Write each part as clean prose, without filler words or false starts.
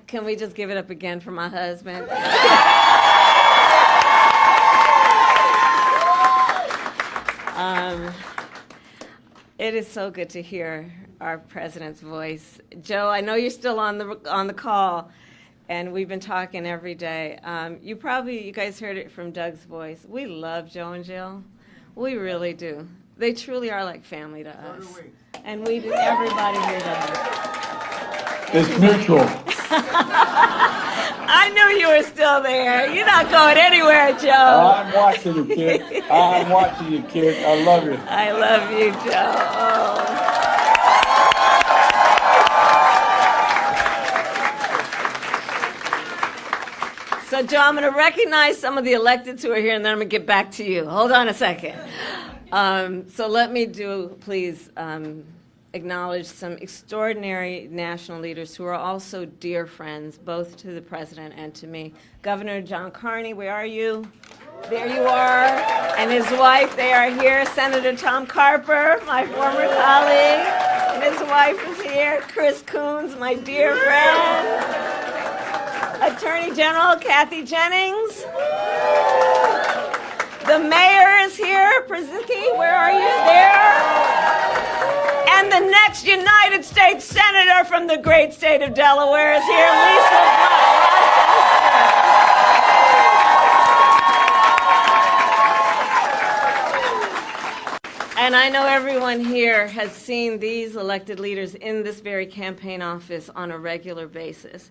Can we just give it up again for my husband? It is so good to hear our president's voice. Joe, I know you're still on the call, and we've been talking every day. You guys heard it from Doug's voice. We love Joe and Jill. We really do. They truly are like family to us. And everybody here does. It's mutual. I knew you were still there. You're not going anywhere, Joe. I'm watching you, kid. I'm watching you, kid. I love you. I love you, Joe. Oh. So, Joe, I'm going to recognize some of the electeds who are here, and then I'm going to get back to you. Hold on a second. So let me please acknowledge some extraordinary national leaders who are also dear friends, both to the president and to me. Governor John Carney, where are you? There you are. And his wife, they are here. Senator Tom Carper, my former colleague, and his wife is here. Chris Coons, my dear friend. Attorney General Kathy Jennings. The mayor is here. Przicki, where are you? There. And the next United States Senator from the great state of Delaware is here, Lisa And I know everyone here has seen these elected leaders in this very campaign office on a regular basis.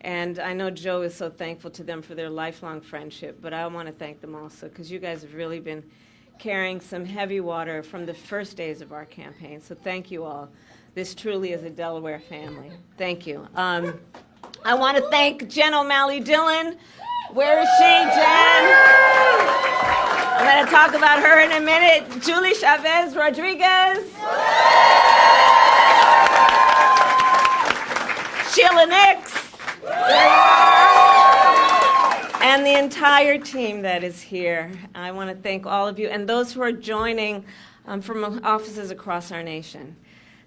And I know Joe is so thankful to them for their lifelong friendship, but I want to thank them also because you guys have really been carrying some heavy water from the first days of our campaign. So thank you all. This truly is a Delaware family. Thank you. I want to thank Jen O'Malley Dillon. Where is she, Jen? I'm going to talk about her in a minute. Julie Chavez Rodriguez. Sheila Nix. And the entire team that is here. I want to thank all of you and those who are joining from offices across our nation.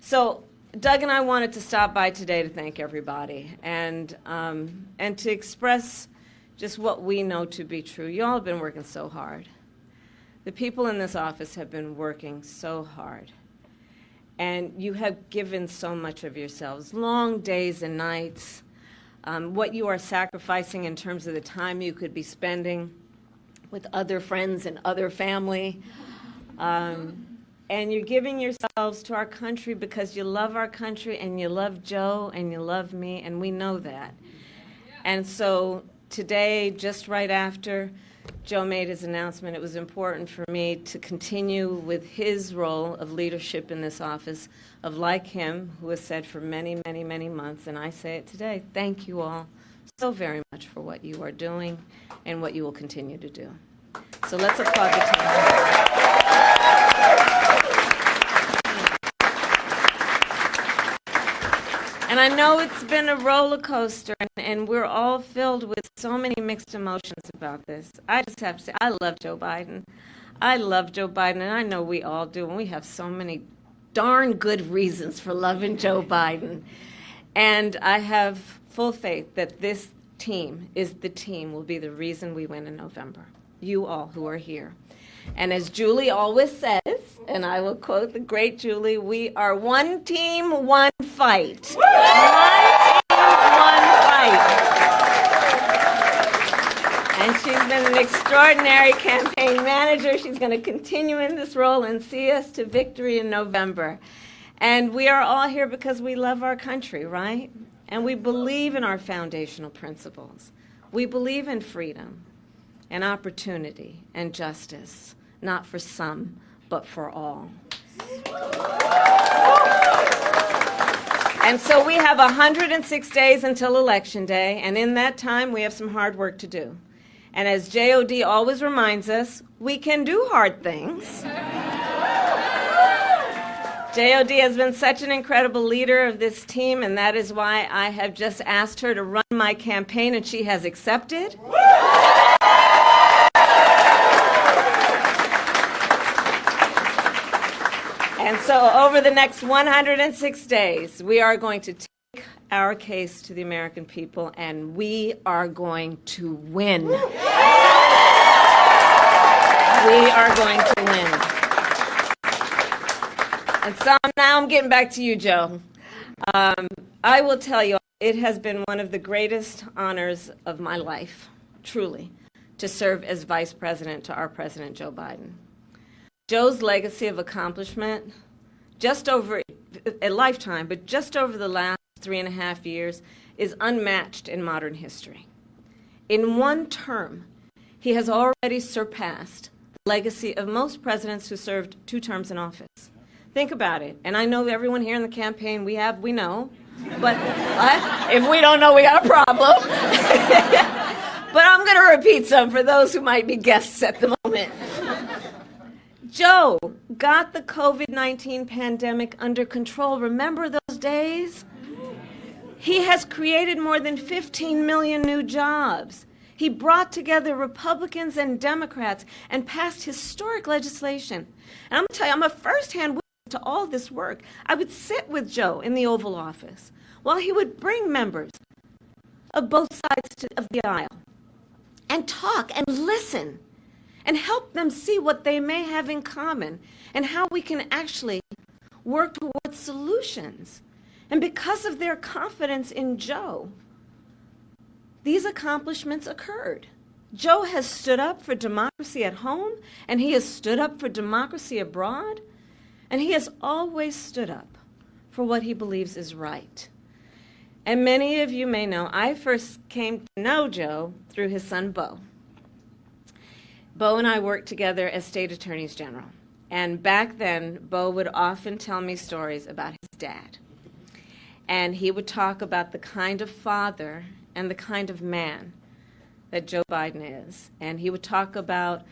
So Doug and I wanted to stop by today to thank everybody and to express just what we know to be true. You all have been working so hard. The people in this office have been working so hard. And you have given so much of yourselves, long days and nights. What you are sacrificing in terms of the time you could be spending with other friends and other family. And you're giving yourselves to our country because you love our country and you love Joe and you love me, and we know that. And so today, just right after Joe made his announcement, it was important for me to continue with his role of leadership in this office, of like him, who has said for many, many, many months, and I say it today, thank you all so very much for what you are doing and what you will continue to do. So let's applaud the team. And I know it's been a roller coaster, and we're all filled with so many mixed emotions about this. I just have to say, I love Joe Biden. I love Joe Biden, and I know we all do, and we have so many darn good reasons for loving Joe Biden. And I have full faith that this team will be the reason we win in November. You all who are here. And as Julie always says, and I will quote the great Julie, we are one team, one fight. One team, one fight. And she's been an extraordinary campaign manager. She's going to continue in this role and see us to victory in November. And we are all here because we love our country, right? And we believe in our foundational principles. We believe in freedom and opportunity and justice, not for some, but for all. And so we have 106 days until Election Day, and in that time we have some hard work to do. And as JOD always reminds us, we can do hard things. JOD has been such an incredible leader of this team, and that is why I have just asked her to run my campaign, and she has accepted. And so over the next 106 days, we are going to take our case to the American people, and we are going to win. We are going to win. And so now I'm getting back to you, Joe. I will tell you, it has been one of the greatest honors of my life, truly, to serve as Vice President to our President, Joe Biden. Joe's legacy of accomplishment, just over a lifetime, but just over the last 3.5 years, is unmatched in modern history. In one term, he has already surpassed the legacy of most presidents who served 2 terms in office. Think about it. And I know everyone here in the campaign, we know. But if we don't know, we got a problem. But I'm going to repeat some for those who might be guests at the moment. Joe got the COVID-19 pandemic under control. Remember those days? He has created more than 15 million new jobs. He brought together Republicans and Democrats and passed historic legislation. And I'm going to tell you, I'm a first-hand witness to all this work. I would sit with Joe in the Oval Office while he would bring members of both sides of the aisle and talk and listen and help them see what they may have in common and how we can actually work towards solutions. And because of their confidence in Joe, these accomplishments occurred. Joe has stood up for democracy at home, and he has stood up for democracy abroad, and he has always stood up for what he believes is right. And many of you may know, I first came to know Joe through his son, Beau. Beau and I worked together as state attorneys general. And back then, Beau would often tell me stories about his dad. And he would talk about the kind of father and the kind of man that Joe Biden is. And he would talk about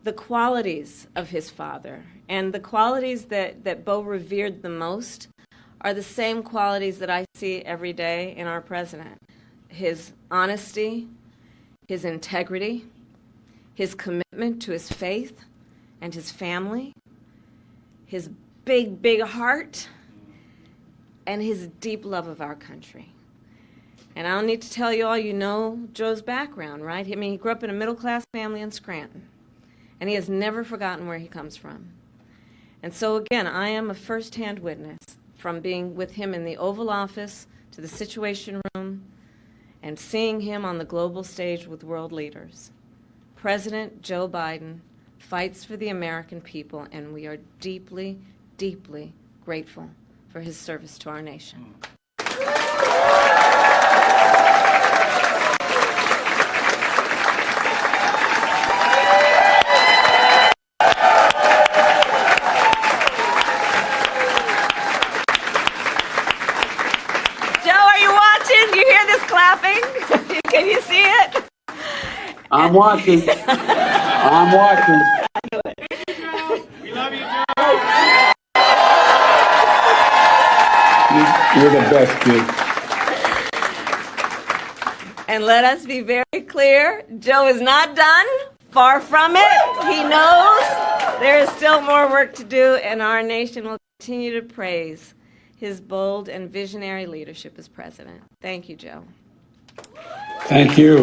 the qualities of his father. And the qualities that Beau revered the most are the same qualities that I see every day in our president. His honesty, his integrity, his commitment to his faith and his family, his big, big heart, and his deep love of our country. And I don't need to tell you all, you know Joe's background, right? I mean, he grew up in a middle-class family in Scranton, and he has never forgotten where he comes from. And so again, I am a first-hand witness from being with him in the Oval Office to the Situation Room and seeing him on the global stage with world leaders. President Joe Biden fights for the American people, and we are deeply, deeply grateful for his service to our nation. Can you see it? I'm watching. I'm watching. We love you, Joe. You're the best, kid. And let us be very clear, Joe is not done. Far from it. He knows there is still more work to do, and our nation will continue to praise his bold and visionary leadership as president. Thank you, Joe. Thank you.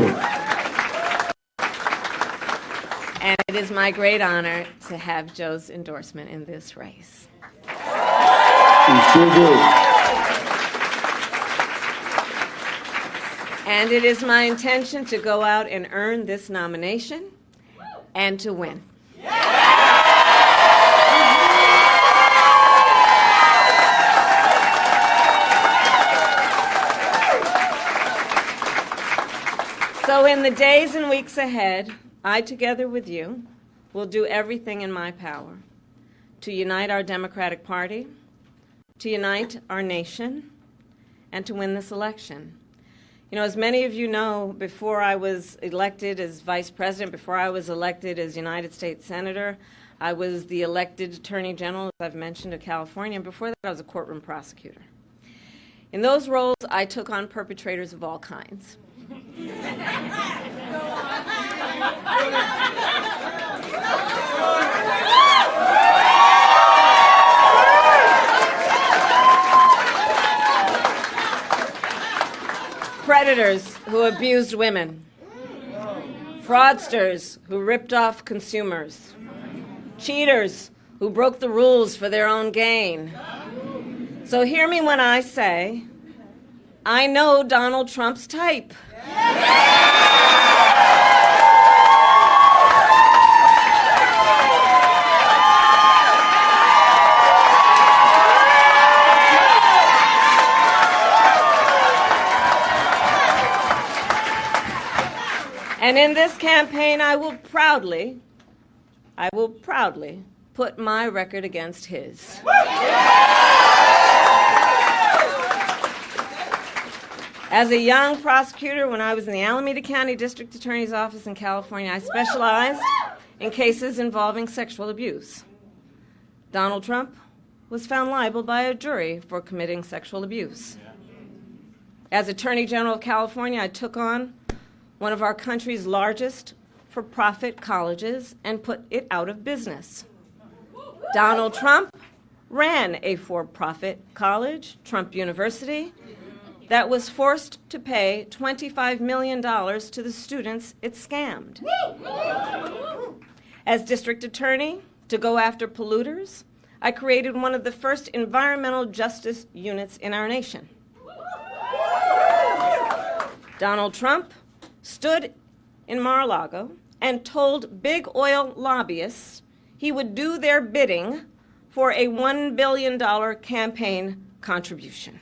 And it is my great honor to have Joe's endorsement in this race. You sure do. And it is my intention to go out and earn this nomination and to win. So in the days and weeks ahead, I, together with you, will do everything in my power to unite our Democratic Party, to unite our nation, and to win this election. You know, as many of you know, before I was elected as Vice President, before I was elected as United States Senator, I was the elected Attorney General, as I've mentioned, of California, and before that I was a courtroom prosecutor. In those roles, I took on perpetrators of all kinds. predators who abused women, fraudsters who ripped off consumers, cheaters who broke the rules for their own gain. So hear me when I say, I know Donald Trump's type. And in this campaign, I will proudly put my record against his. As a young prosecutor, when I was in the Alameda County District Attorney's Office in California, I specialized in cases involving sexual abuse. Donald Trump was found liable by a jury for committing sexual abuse. As Attorney General of California, I took on one of our country's largest for-profit colleges and put it out of business. Donald Trump ran a for-profit college, Trump University, that was forced to pay $25 million to the students it scammed. As district attorney, to go after polluters, I created one of the first environmental justice units in our nation. Donald Trump stood in Mar-a-Lago and told big oil lobbyists he would do their bidding for a $1 billion campaign contribution.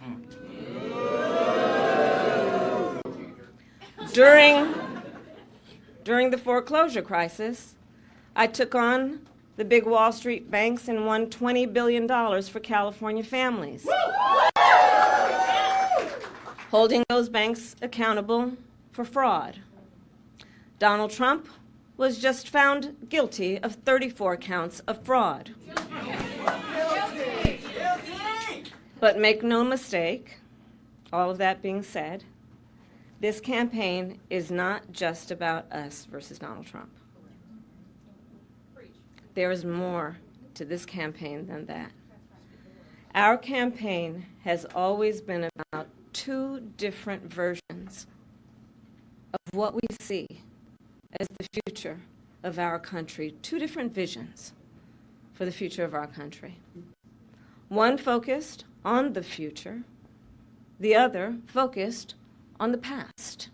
During the foreclosure crisis, I took on the big Wall Street banks and won $20 billion for California families, holding those banks accountable for fraud. Donald Trump was just found guilty of 34 counts of fraud. But make no mistake, all of that being said, this campaign is not just about us versus Donald Trump. There is more to this campaign than that. Our campaign has always been about two different versions of what we see as the future of our country, two different visions for the future of our country. One focused on the future, the other focused on the past.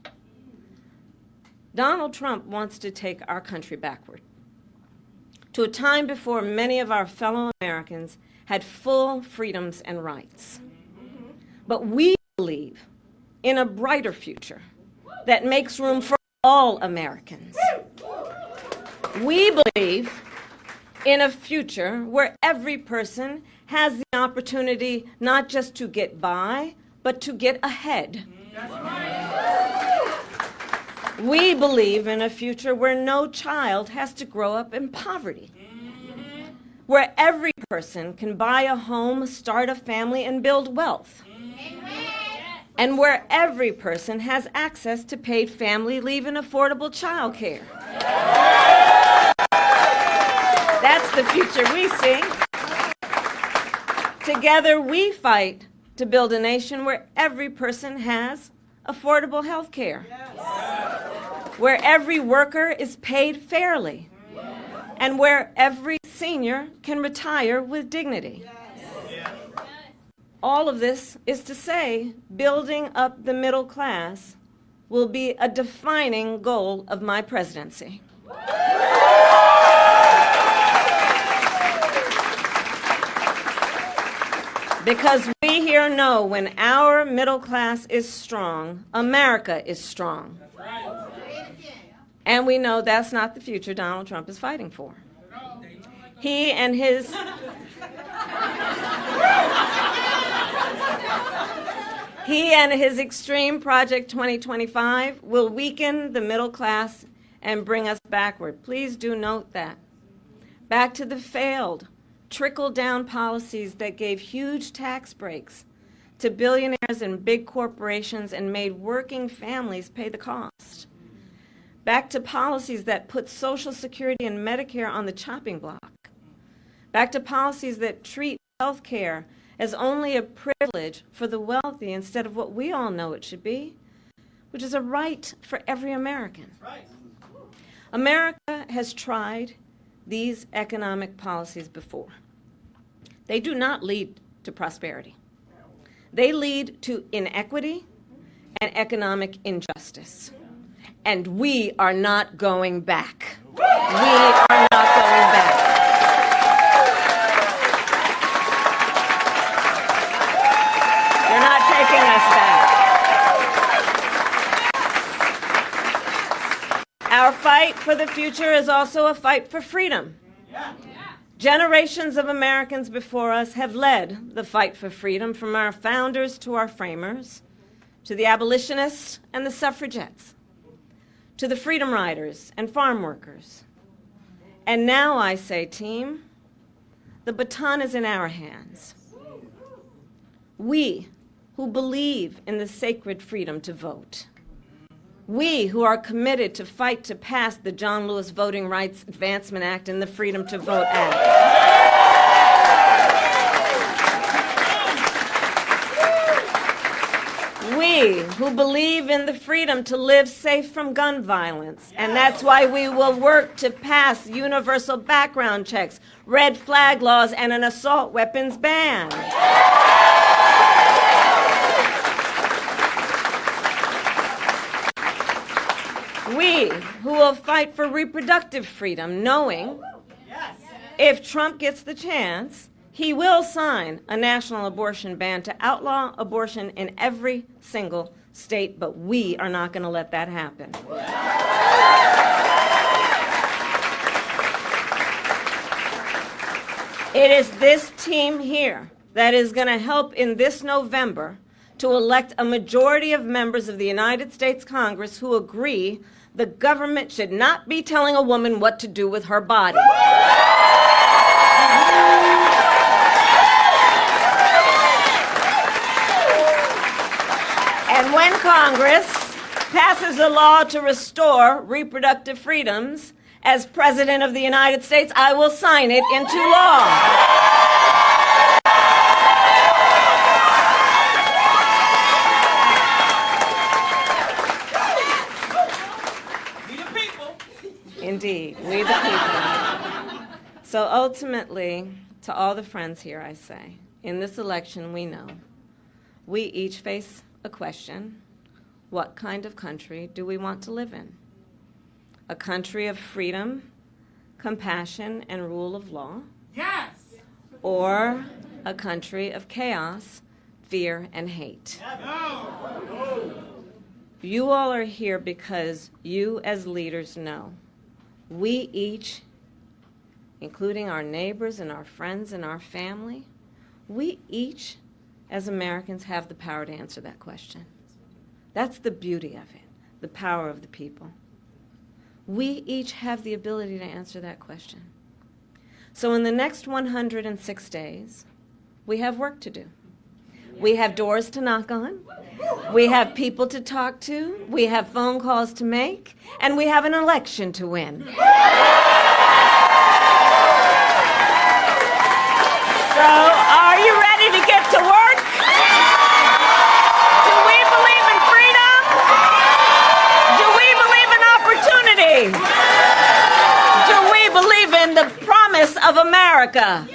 Donald Trump wants to take our country backward to a time before many of our fellow Americans had full freedoms and rights. But we believe in a brighter future that makes room for all Americans. We believe in a future where every person has the opportunity not just to get by, but to get ahead. We believe in a future where no child has to grow up in poverty, where every person can buy a home, start a family, and build wealth, and where every person has access to paid family leave and affordable child care. That's the future we see. Together we fight to build a nation where every person has affordable health care, where every worker is paid fairly, and where every senior can retire with dignity. All of this is to say, building up the middle class will be a defining goal of my presidency. Because we here know when our middle class is strong, America is strong. And we know that's not the future Donald Trump is fighting for. He and his extreme Project 2025 will weaken the middle class and bring us backward. Please do note that. Back to the failed trickle-down policies that gave huge tax breaks to billionaires and big corporations and made working families pay the cost. Back to policies that put Social Security and Medicare on the chopping block. Back to policies that treat health care as only a privilege for the wealthy instead of what we all know it should be. which is a right for every American. America has tried these economic policies before. They do not lead to prosperity. They lead to inequity and economic injustice. And we are not going back. We are not going back. You're not taking us back. Our fight for the future is also a fight for freedom. Generations of Americans before us have led the fight for freedom, from our founders to our framers, to the abolitionists and the suffragettes, to the freedom riders and farm workers. And now I say, team, the baton is in our hands. We who believe in the sacred freedom to vote. We who are committed to fight to pass the John Lewis Voting Rights Advancement Act and the Freedom to Vote Act. We who believe in the freedom to live safe from gun violence. And that's why we will work to pass universal background checks, red flag laws, and an assault weapons ban. We who will fight for reproductive freedom, knowing if Trump gets the chance, he will sign a national abortion ban to outlaw abortion in every single state, but we are not going to let that happen. It is this team here that is going to help in this November to elect a majority of members of the United States Congress who agree the government should not be telling a woman what to do with her body. And when Congress passes a law to restore reproductive freedoms, as President of the United States, I will sign it into law. Indeed, we the people. So ultimately, to all the friends here, I say, in this election, we know we each face a question: what kind of country do we want to live in? A country of freedom, compassion, and rule of law? Yes! Or a country of chaos, fear, and hate? No! You all are here because you as leaders know we each, including our neighbors and our friends and our family, we each as Americans have the power to answer that question. That's the beauty of it, the power of the people. We each have the ability to answer that question. So in the next 106 days, we have work to do. We have doors to knock on. We have people to talk to. We have phone calls to make. And we have an election to win. So are you ready to get to work? Do we believe in freedom? Do we believe in opportunity? Do we believe in the promise of America?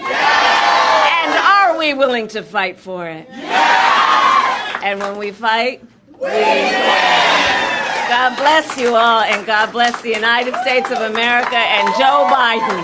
And are we willing to fight for it? And when we fight, we win. God bless you all, and God bless the United States of America and Joe Biden.